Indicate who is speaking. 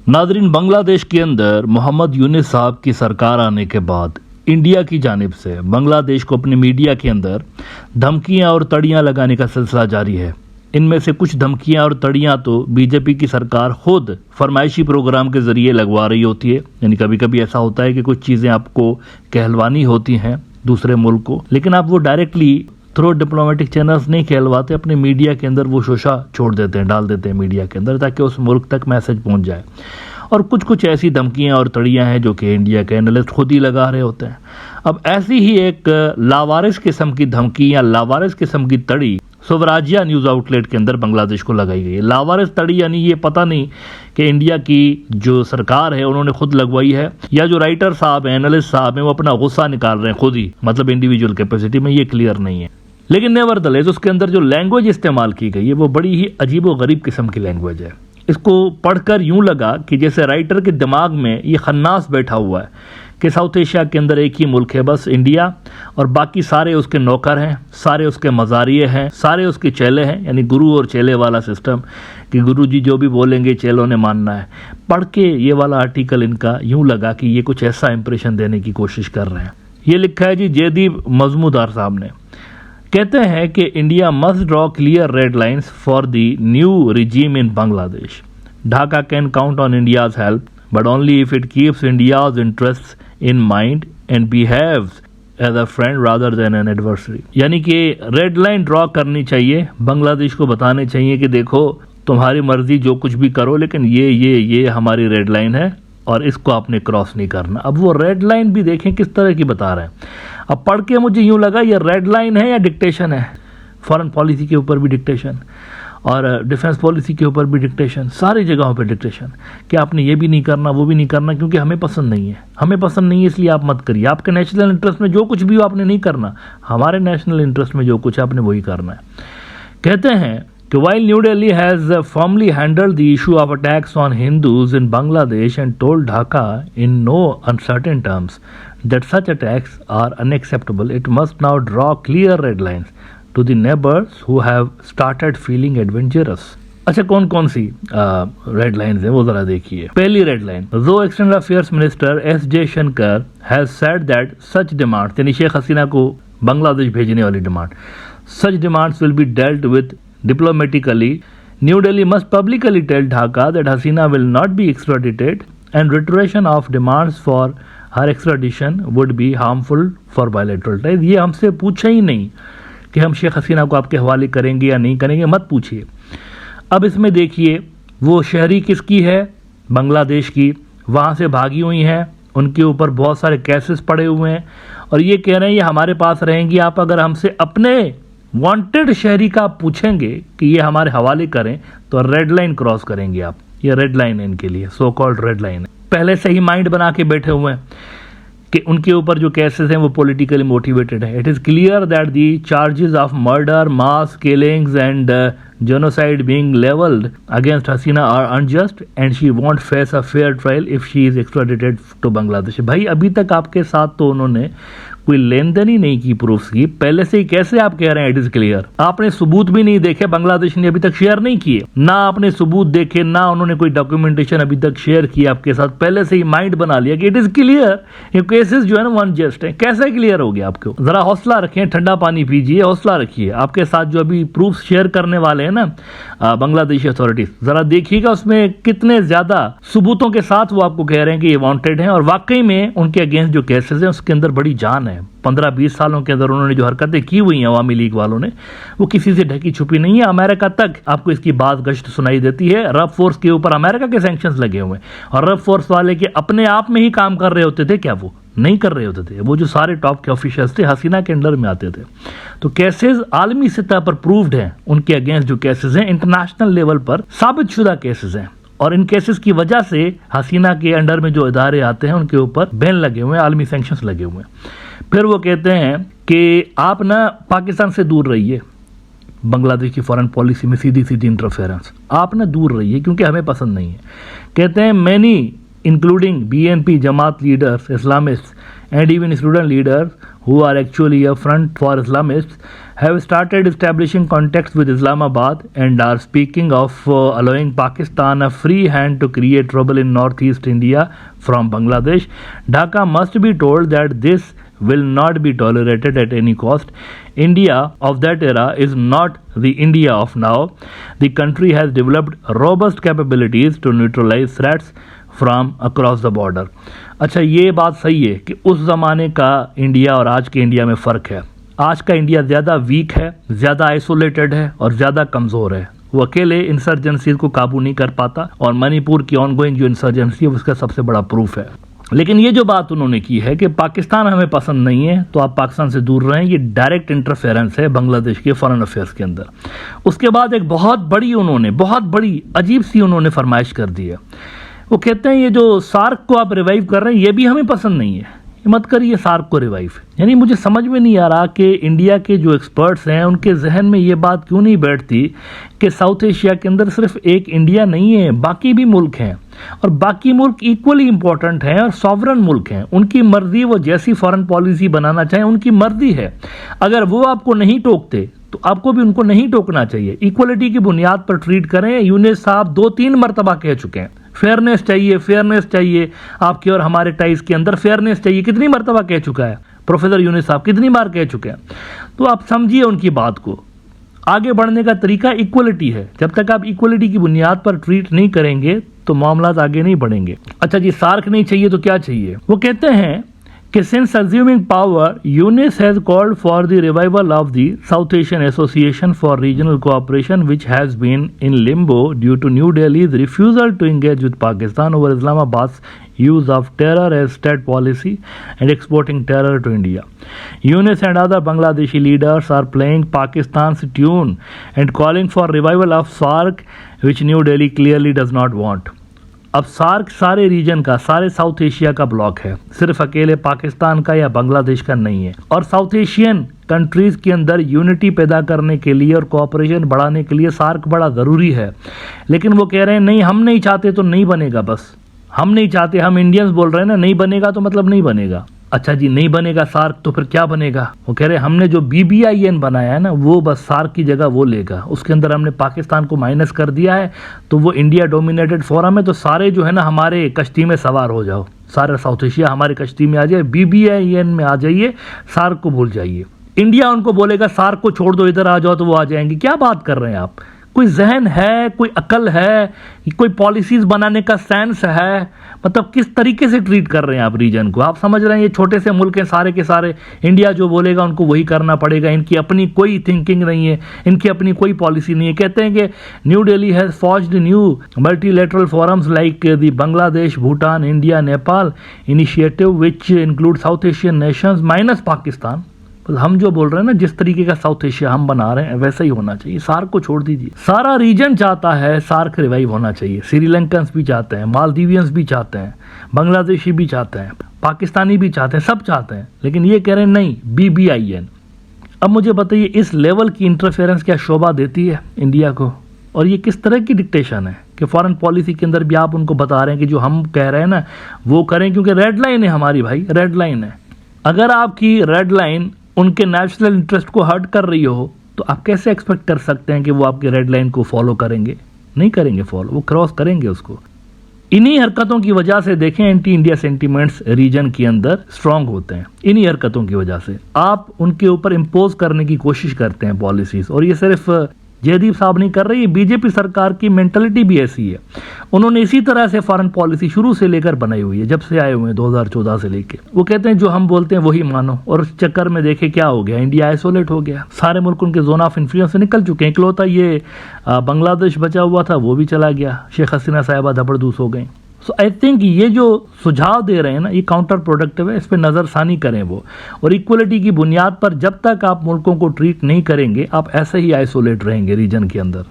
Speaker 1: Nadreen, Bangladesh के अंदर मोहम्मद यूनिस साहब की सरकार आने के बाद इंडिया की जानिब से बांग्लादेश को अपने मीडिया के अंदर धमकियां और तड़ियां लगाने का सिलसिला जारी है। इनमें से कुछ धमकियां और तड़ियां तो बीजेपी की सरकार खुद फरमाइशी प्रोग्राम के जरिए लगवा रही होती है। यानी कभी कभी ऐसा होता है कि कुछ चीज़ें आपको कहलवानी होती हैं दूसरे मुल्क को, लेकिन आप वो डायरेक्टली थ्रू डिप्लोमेटिक चैनल्स नहीं कहलवाते, अपने मीडिया के अंदर वो शोशा छोड़ देते हैं, डाल देते हैं मीडिया के अंदर, ताकि उस मुल्क तक मैसेज पहुंच जाए। और कुछ कुछ ऐसी धमकियां और तड़ियां हैं जो कि इंडिया के एनालिस्ट खुद ही लगा रहे होते हैं। अब ऐसी ही एक लावारिस किस्म की धमकी या लावारिस किस्म की तड़ी स्वराज्य न्यूज़ आउटलेट के अंदर बांग्लादेश को लगाई गई है। लावारिस तड़ी यानी ये पता नहीं कि इंडिया की जो सरकार है उन्होंने खुद लगवाई है या जो राइटर साहब हैं, एनालिस्ट साहब हैं, वो अपना गुस्सा निकाल रहे हैं खुद ही, मतलब इंडिविजुअल कैपेसिटी में, ये क्लियर नहीं है। लेकिन नेवरदलेस उसके अंदर जो लैंग्वेज इस्तेमाल की गई है वो बड़ी ही अजीब व गरीब किस्म की लैंग्वेज है। इसको पढ़कर यूं लगा कि जैसे राइटर के दिमाग में ये खन्नास बैठा हुआ है कि साउथ एशिया के अंदर एक ही मुल्क है, बस इंडिया, और बाकी सारे उसके नौकर हैं, सारे उसके मज़ारिये हैं, सारे उसके चेले हैं। यानी गुरु और चेले वाला सिस्टम कि गुरु जी जो भी बोलेंगे चेलों ने मानना है। पढ़ के ये वाला आर्टिकल इनका यूं लगा कि ये कुछ ऐसा इंप्रेशन देने की कोशिश कर रहे हैं। ये लिखा है जी जयदीप मजमूदार साहब ने। कहते हैं कि India must draw clear red lines for the new regime in Bangladesh. Dhaka can count on India's help but only if it keeps India's interest in mind and behaves as a friend rather than an adversary. यानी कि red line draw करनी चाहिए, बांग्लादेश को बताने चाहिए कि देखो तुम्हारी मर्जी जो कुछ भी करो, लेकिन ये हमारी रेड लाइन है और इसको आपने क्रॉस नहीं करना। अब वो रेड लाइन भी देखें किस तरह की बता रहे हैं। अब पढ़ के मुझे यूं लगा ये रेड लाइन है या डिक्टेशन है। फॉरेन पॉलिसी के ऊपर भी डिक्टेशन और डिफेंस पॉलिसी के ऊपर भी डिक्टेशन, सारी जगहों पे डिक्टेशन कि आपने ये भी नहीं करना, वो भी नहीं करना, क्योंकि हमें पसंद नहीं है, हमें पसंद नहीं है इसलिए आप मत करिए। आपके नेशनल इंटरेस्ट में जो कुछ भी हो आपने नहीं करना, हमारे नेशनल इंटरेस्ट में जो कुछ है आपने वही करना है। कहते हैं कि while New Delhi has firmly handled the issue of attacks on Hindus in Bangladesh and told Dhaka in no uncertain terms that such attacks are unacceptable, it must now draw clear red lines to the neighbors who have started feeling adventurous. अच्छा, कौन कौन सी red lines हैं वो जरा देखिए। पहली red line, दो external affairs minister S Jaishankar has said that such demands, यानी शेख हसीना को बांग्लादेश भेजने वाली demand, such demands will be dealt with diplomatically. New Delhi must publicly tell Dhaka that Hasina will not be extradited and reiteration of demands for her extradition would be harmful for bilateral ties. ये हमसे पूछा ही नहीं कि हम शेख हसीना को आपके हवाले करेंगे या नहीं करेंगे, मत पूछिए। अब इसमें देखिए वो शहरी किसकी है, बांग्लादेश की, वहाँ से भागी हुई हैं, उनके ऊपर बहुत सारे केसेस पड़े हुए हैं और ये कह रहे हैं ये हमारे पास रहेंगी। आप अगर हमसे अपने वांटेड शहरी का आप पूछेंगे कि ये हमारे हवाले करें तो रेड लाइन क्रॉस करेंगे आप। ये रेड लाइन है इनके लिए, सो कॉल्ड रेड लाइन है। पहले से ही माइंड बना के बैठे हुए हैं कि उनके ऊपर जो केसेस हैं वो पॉलिटिकली मोटिवेटेड है। It is clear that the charges of murder, mass killings and genocide being leveled against Hasina are unjust and she won't face a fair trial if she is extradited to Bangladesh। भाई अभी तक आपके साथ तो उन्होंने कोई लेन then he नहीं की प्रूफ की, पहले से ही कैसे आप कह रहे हैं इट इज क्लियर। आपने सबूत भी नहीं देखे, बांग्लादेश ने अभी तक शेयर नहीं किए, ना आपने सबूत देखे, ना उन्होंने कोई डॉक्यूमेंटेशन अभी तक शेयर किया आपके साथ। पहले से ही माइंड बना लिया कि इट इज क्लियर, ये केसेस जो है ना वो अनजस्ट है। कैसे क्लियर हो गया आपको? जरा हौसला रखें, ठंडा पानी पीजिए, हौसला रखिए। आपके साथ जो अभी प्रूफ शेयर करने वाले हैं ना बांग्लादेशी अथॉरिटीज, जरा देखिएगा उसमें कितने ज्यादा सबूतों के साथ वो आपको कह रहे हैं कि ये वांटेड हैं और वाकई में उनके अगेंस्ट जो केसेस हैं उसके अंदर बड़ी जान है। 15-20 सालों के अंदर उन्होंने जो हरकतें की हुई हैं अवामी लीग वालों ने, वो किसी से ढकी छुपी नहीं है। अमेरिका तक आपको इसकी बात गश्त सुनाई देती है। रफ फोर्स के ऊपर अमेरिका के सैंक्शंस लगे हुए हैं और रफ फोर्स वाले के अपने आप में ही काम कर रहे होते थे क्या? वो नहीं कर रहे होते थे। वो जो सारे टॉप के ऑफिशियल्स थे हसीना के अंडर में आते थे। तो केसेस आलमी सतह पर प्रूव्ड हैं, उनके अगेंस्ट जो केसेस हैं इंटरनेशनल लेवल पर साबित शुदा केसेस हैं और इन केसेस की वजह से हसीना के अंडर में जो इदारे आते हैं उनके ऊपर बैन लगे हुए हैं, आलमी सैंक्शंस लगे हुए हैं। फिर वो कहते हैं कि आप ना पाकिस्तान से दूर रहिए, बांग्लादेश की फॉरेन पॉलिसी में सीधी सीधी इंटरफेरेंस, आप ना दूर रहिए क्योंकि हमें पसंद नहीं है। कहते हैं many including BNP Jamaat leaders, Islamist and even student leaders who are actually a front for Islamists have started establishing contacts with Islamabad and are speaking of allowing Pakistan a free hand to create trouble in northeast India from Bangladesh. Dhaka must be told that this will not be tolerated at any cost. India of that era is not the India of now. The country has developed robust capabilities to neutralize threats from across the border. अच्छा, ये बात सही है कि उस ज़माने का India और आज के इंडिया में फ़र्क है। आज का इंडिया ज़्यादा वीक है, ज़्यादा आइसोलेटेड है और ज़्यादा कमज़ोर है। वो अकेले इंसर्जेंसी को काबू नहीं कर पाता और मणिपुर की ऑनगोइंग जो इंसर्जेंसी है उसका सबसे बड़ा प्रूफ है। लेकिन ये जो बात उन्होंने की है कि पाकिस्तान हमें पसंद नहीं है तो आप पाकिस्तान से दूर रहें, ये डायरेक्ट इंटरफेरेंस है बांग्लादेश के फॉरेन अफेयर्स के अंदर। उसके बाद एक बहुत बड़ी अजीब सी उन्होंने फरमाइश कर दी है। वो कहते हैं ये जो सार्क को आप रिवाइव कर रहे हैं ये भी हमें पसंद नहीं है, मत करिए सार्क को रिवाइव। यानी मुझे समझ में नहीं आ रहा कि इंडिया के जो एक्सपर्ट्स हैं उनके जहन में ये बात क्यों नहीं बैठती कि साउथ एशिया के अंदर सिर्फ एक इंडिया नहीं है, बाकी भी मुल्क हैं और बाकी मुल्क इक्वली इंपॉर्टेंट हैं और सॉवरन मुल्क हैं। उनकी मर्जी, वो जैसी फॉरेन पॉलिसी बनाना चाहें उनकी मर्जी है। अगर वो आपको नहीं टोकते तो आपको भी उनको नहीं टोकना चाहिए। इक्वलिटी की बुनियाद पर ट्रीट करें। यूनुस साहब 2-3 मरतबा कह चुके हैं फेयरनेस चाहिए आपके और हमारे टाइज के अंदर फेयरनेस चाहिए। कितनी मरतबा कह चुका है प्रोफेसर यूनुस साहब, कितनी बार कह चुके हैं। तो आप समझिए उनकी बात को। आगे बढ़ने का तरीका इक्वलिटी है। जब तक आप इक्वलिटी की बुनियाद पर ट्रीट नहीं करेंगे तो मामला आगे नहीं बढ़ेंगे। अच्छा जी, सार्क नहीं चाहिए तो क्या चाहिए? वो कहते हैं कि since assuming power, Yunus has called for the revival of the South Asian Association for Regional Cooperation, which has been in limbo due to New Delhi's refusal to engage with Pakistan over Islamabad's use of terror as state policy and exporting terror to India. Yunus and other Bangladeshi leaders are playing Pakistan's tune and calling for revival of SARC, which New Delhi clearly does not want. अब SAARC सारे reason का, सारे south Asia का block है, सिर्फ अकेले पाकिस्तान का या बांग्लादेश का नहीं है। और साउथ एशियन कंट्रीज के अंदर यूनिटी पैदा करने के लिए और कोऑपरेशन बढ़ाने के लिए सार्क बड़ा ज़रूरी है। लेकिन वो कह रहे हैं नहीं, हम नहीं चाहते तो नहीं बनेगा। बस हम नहीं चाहते, हम इंडियंस बोल रहे हैं ना, नहीं बनेगा तो मतलब नहीं बनेगा। अच्छा जी, नहीं बनेगा सार्क तो फिर क्या बनेगा? वो कह रहे हैं हमने जो BBIN बनाया है ना वो बस सार्क की जगह वो लेगा। उसके अंदर हमने पाकिस्तान को माइनस कर दिया है तो वो इंडिया डोमिनेटेड फोरम है, तो सारे जो है ना हमारे कश्ती में सवार हो जाओ, सारा साउथ एशिया हमारे कश्ती में आ जाए, BBIN में आ जाइए, सार्क को भूल जाइए। इंडिया उनको बोलेगा सार्क को छोड़ दो, इधर आ जाओ, तो वो आ जाएंगे। क्या बात कर रहे हैं आप? कोई जहन है, कोई अकल है, कोई पॉलिसीज बनाने का सेंस है? मतलब किस तरीके से ट्रीट कर रहे हैं आप रीजन को? आप समझ रहे हैं ये छोटे से मुल्क हैं सारे के सारे, इंडिया जो बोलेगा उनको वही करना पड़ेगा। इनकी अपनी कोई थिंकिंग नहीं है, इनकी अपनी कोई पॉलिसी नहीं है। कहते हैं कि new Delhi has forged new multilateral forums like the Bangladesh, Bhutan, India, Nepal initiative which include south Asian Nations minus Pakistan. हम जो बोल रहे हैं ना, जिस तरीके का साउथ एशिया हम बना रहे हैं वैसा ही होना चाहिए। सार्क को छोड़ दीजिए। सारा रीजन चाहता है सार्क रिवाइव होना चाहिए। श्रीलंकन्स भी चाहते हैं, मालदीवियंस भी चाहते हैं, बांग्लादेशी भी चाहते हैं, पाकिस्तानी भी चाहते हैं, सब चाहते हैं। लेकिन ये कह रहे हैं नहीं, BBIN। अब मुझे बताइए इस लेवल की इंटरफेरेंस क्या शोभा देती है इंडिया को? और ये किस तरह की डिक्टेशन है कि फॉरेन पॉलिसी के अंदर भी आप उनको बता रहे हैं कि जो हम कह रहे हैं ना वो करें, क्योंकि रेड लाइन है हमारी भाई, रेड लाइन है। अगर आपकी रेड लाइन उनके नेशनल इंटरेस्ट को हर्ट कर रही हो तो आप कैसे एक्सपेक्ट कर सकते हैं कि वो आपके रेड लाइन को फॉलो करेंगे? नहीं करेंगे फॉलो, वो क्रॉस करेंगे उसको। इन्हीं हरकतों की वजह से देखें एंटी इंडिया सेंटीमेंट्स रीजन के अंदर स्ट्रांग होते हैं। इन्हीं हरकतों की वजह से आप उनके ऊपर इम्पोज करने की कोशिश करते हैं पॉलिसीज। और ये सिर्फ जयदीप साहब नहीं कर रहे, ये बीजेपी सरकार की मेंटलिटी भी ऐसी है। उन्होंने इसी तरह से फॉरेन पॉलिसी शुरू से लेकर बनाई हुई है, जब से आए हुए हैं 2014 से लेके। वो कहते हैं जो हम बोलते हैं वही मानो, और उस चक्कर में देखे क्या हो गया, इंडिया आइसोलेट हो गया। सारे मुल्क उनके जोन ऑफ इन्फ्लुएंस से निकल चुके हैं। इकलौता ये बांग्लादेश बचा हुआ था, वो भी चला गया। शेख हसीना साहिबा जबरदस्त हो गई। सो आई थिंक ये जो सुझाव दे रहे हैं ना, ये काउंटर प्रोडक्टिव है, इस पर नज़रसानी करें वो। और इक्वलिटी की बुनियाद पर जब तक आप मुल्कों को ट्रीट नहीं करेंगे, आप ऐसे ही आइसोलेट रहेंगे रीजन के अंदर।